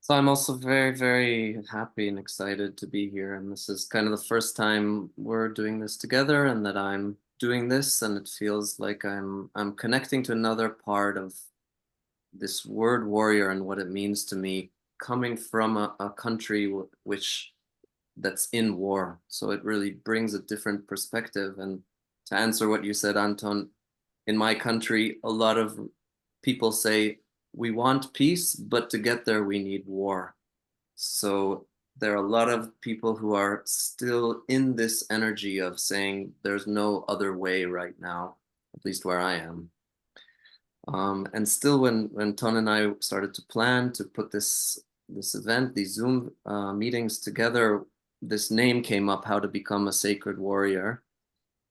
So I'm also very, very happy and excited to be here. And this is kind of the first time we're doing this together and that I'm doing this, and it feels like I'm connecting to another part of this word warrior and what it means to me, coming from a country which that's in war. So it really brings a different perspective. And to answer what you said, Anton, in my country, a lot of people say we want peace, but to get there, we need war. So there are a lot of people who are still in this energy of saying there's no other way right now, at least where I am. And still, when Ton and I started to plan to put this event, these Zoom meetings together, this name came up: how to become a sacred warrior.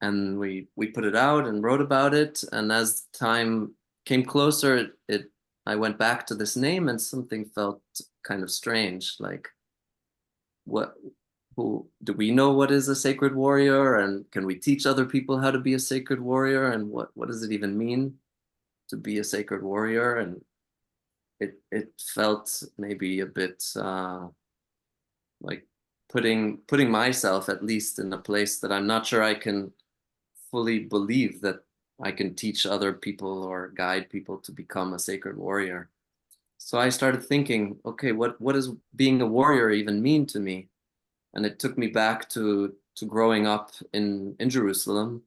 And we put it out and wrote about it. And as time came closer, it I went back to this name, and something felt kind of strange, like what who do we know what is a sacred warrior, and can we teach other people how to be a sacred warrior, and what does it even mean to be a sacred warrior? And it felt maybe a bit like putting myself at least in a place that I'm not sure I can fully believe that I can teach other people or guide people to become a sacred warrior. So I started thinking, okay, what does being a warrior even mean to me? And it took me back to growing up in Jerusalem.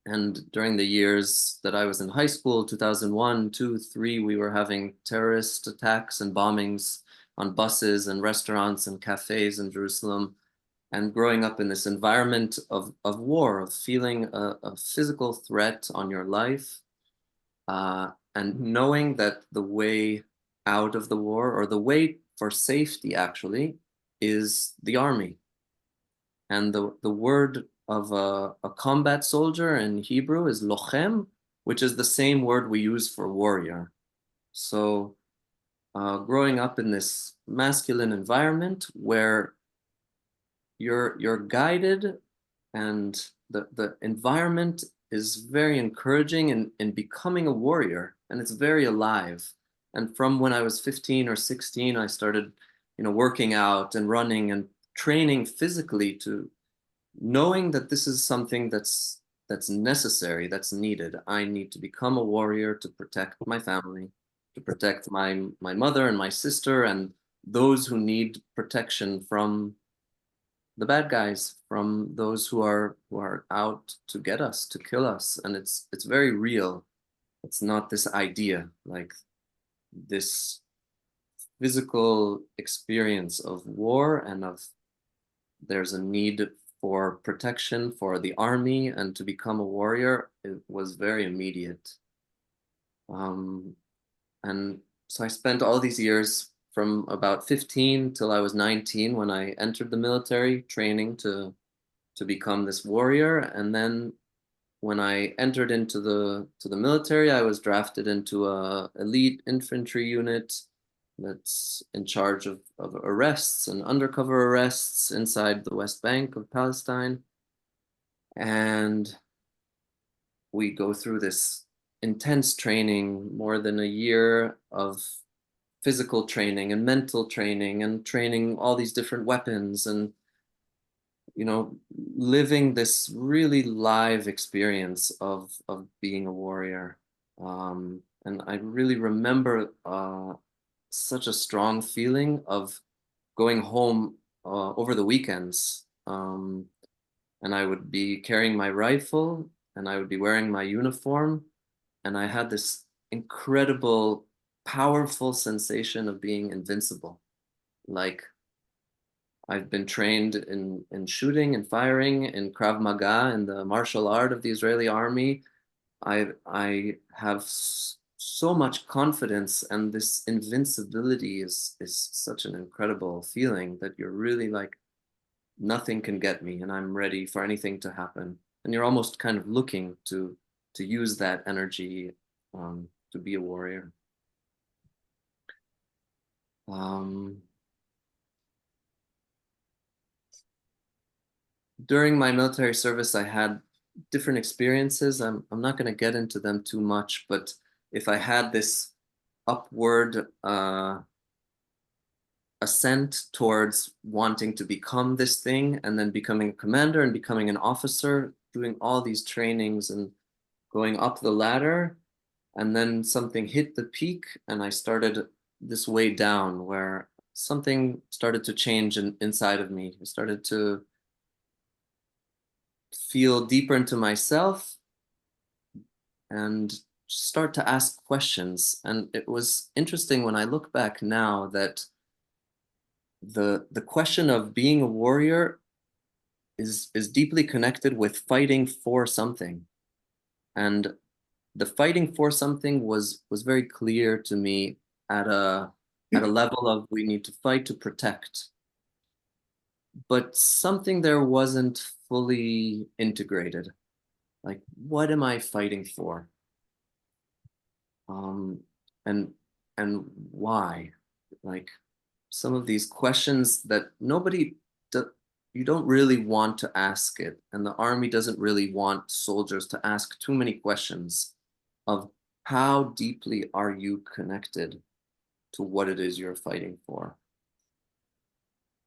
And during the years that I was in high school, 2001, 2, 3, we were having terrorist attacks and bombings on buses and restaurants and cafes in Jerusalem. And growing up in this environment of war, of feeling a physical threat on your life, and knowing that the way out of the war, or the way for safety actually, is the army. And the word of a combat soldier in Hebrew is lochem, which is the same word we use for warrior. So growing up in this masculine environment where you're guided, and the environment is very encouraging in becoming a warrior, and it's very alive. And from when I was 15 or 16, I started, working out and running and training physically, to knowing that this is something that's necessary, that's needed. I need to become a warrior to protect my family, to protect my mother and my sister, and those who need protection from the bad guys, from those who are out to get us, to kill us. And it's very real. It's not this idea, like this physical experience of war, and of there's a need for protection for the army and to become a warrior. It was very immediate. Um, and so I spent all these years from about 15 till I was 19 when I entered the military training to become this warrior. And then when I entered into the military, I was drafted into a elite infantry unit that's in charge of arrests and undercover arrests inside the West Bank of Palestine. And we go through this intense training, more than a year of physical training and mental training, and training all these different weapons, and living this really live experience of being a warrior. And I really remember such a strong feeling of going home over the weekends. And I would be carrying my rifle, and I would be wearing my uniform, and I had this incredible, powerful sensation of being invincible. Like, I've been trained in shooting and firing in Krav Maga, in the martial art of the Israeli army. I have so much confidence, and this invincibility is such an incredible feeling that you're really like, nothing can get me, and I'm ready for anything to happen. And you're almost kind of looking to use that energy to be a warrior. Um, During my military service, I had different experiences. I'm not going to get into them too much, but if I had this upward ascent towards wanting to become this thing, and then becoming a commander and becoming an officer, doing all these trainings and going up the ladder. And then something hit the peak, and I started this way down where something started to change inside of me. I started to feel deeper into myself and start to ask questions. And it was interesting when I look back now that the question of being a warrior is deeply connected with fighting for something. And the fighting for something was very clear to me at a level of we need to fight to protect. But something there wasn't fully integrated. Like, what am I fighting for? Um, and and why? Like, some of these questions that you don't really want to ask it, and the army doesn't really want soldiers to ask too many questions of how deeply are you connected to what it is you're fighting for.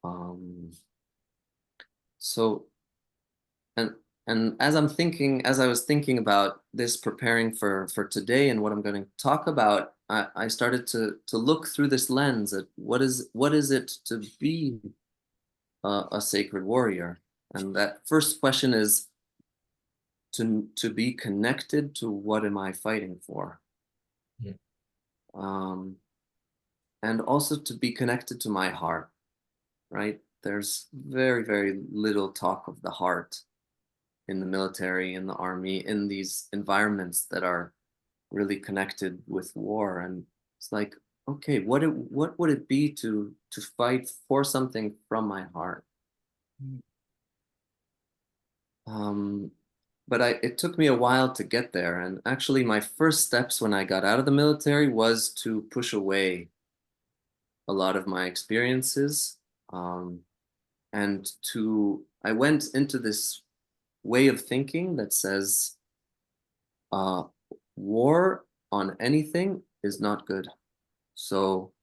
Um, so and and as I was thinking about this, preparing for today and what I'm going to talk about, I started to look through this lens at what is it to be a sacred warrior. And that first question is to be connected to what am I fighting for? Yeah. Um, and also to be connected to my heart, right? There's very, very little talk of the heart in the military, in the army, in these environments that are really connected with war. And it's like, okay, what would it be to fight for something from my heart? Mm. Um, but it took me a while to get there. And actually, my first steps when I got out of the military was to push away a lot of my experiences. Um, and I went into this way of thinking that says, uh, war on anything is not good. So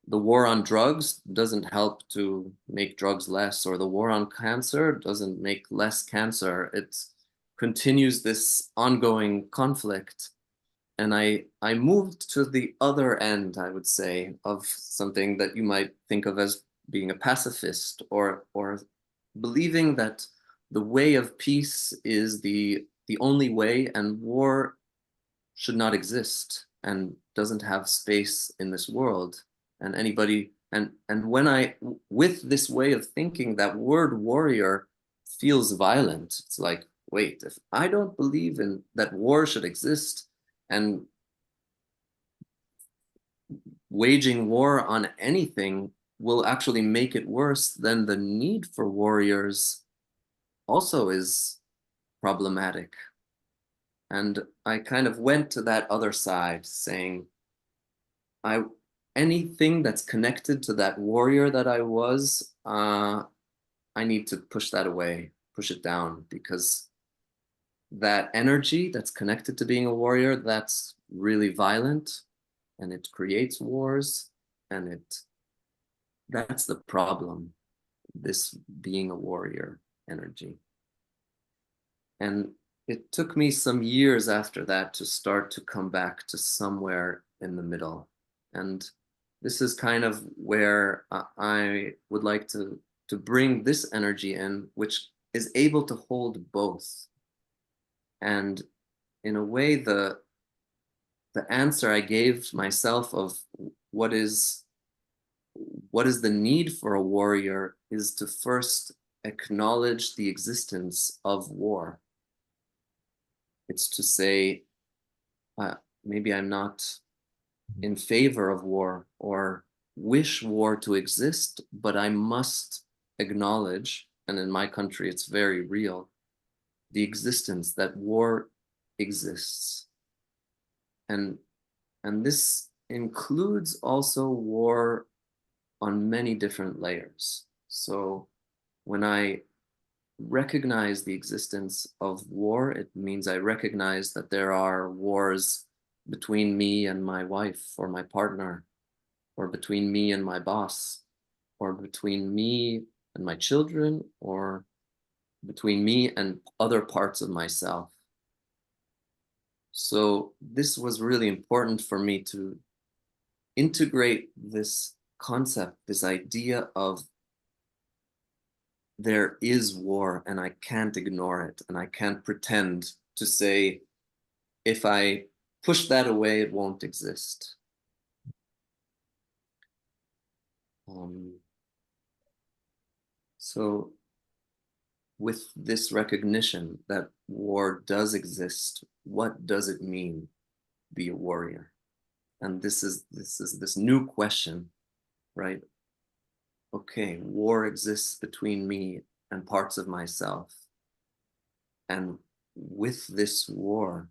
the war on drugs doesn't help to make drugs less, or the war on cancer doesn't make less cancer. It continues this ongoing conflict. And I moved to the other end, I would say, of something that you might think of as being a pacifist, or believing that the way of peace is the only way, and war should not exist and doesn't have space in this world. And anybody and when I with this way of thinking, that word warrior feels violent. It's like, wait, if I don't believe in that war should exist, and waging war on anything will actually make it worse, then the need for warriors also is problematic. And I kind of went to that other side, saying, I anything that's connected to that warrior that I was, I need to push that away, push it down, because that energy that's connected to being a warrior, that's really violent, and it creates wars, and it that's the problem, this being a warrior energy. And it took me some years after that to start to come back to somewhere in the middle. And this is kind of where I would like to bring this energy in, which is able to hold both. And in a way, the answer I gave myself of what is what is the need for a warrior is to first acknowledge the existence of war. It's to say, uh, maybe I'm not in favor of war or wish war to exist, but I must acknowledge, and in my country it's very real, the existence that war exists. And and this includes also war on many different layers. So when I recognize the existence of war, it means I recognize that there are wars between me and my wife or my partner, or between me and my boss. or between me and my children, or between me and other parts of myself. So this was really important for me to integrate this concept, this idea of there is war and I can't ignore it, and I can't pretend to say, if I push that away, it won't exist. Um, so with this recognition that war does exist, what does it mean to be a warrior? And this new question, right? Okay, war exists between me and parts of myself. And with this war,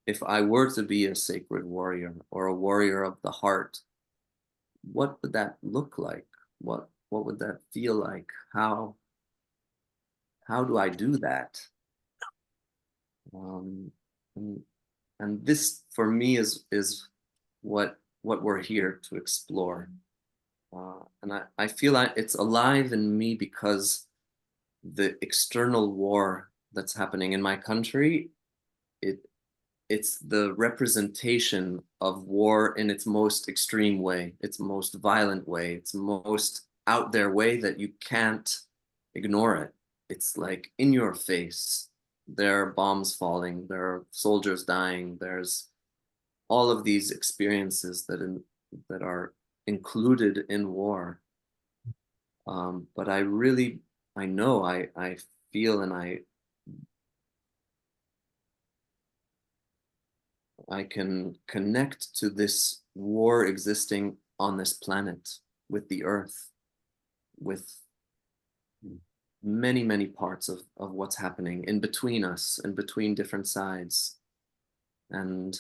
if I were to be a sacred warrior or a warrior of the heart, what would that look like? What would that feel like? How do I do that? Um, and, and this for me is what we're here to explore. And I feel like it's alive in me because the external war that's happening in my country, it it's the representation of war in its most extreme way, its most violent way, its most out there way that you can't ignore it. It's like in your face. There are bombs falling, there are soldiers dying, there's all of these experiences that are included in war. But I know, I feel, and I can connect to this war existing on this planet with the earth, with many parts of what's happening in between us and between different sides. And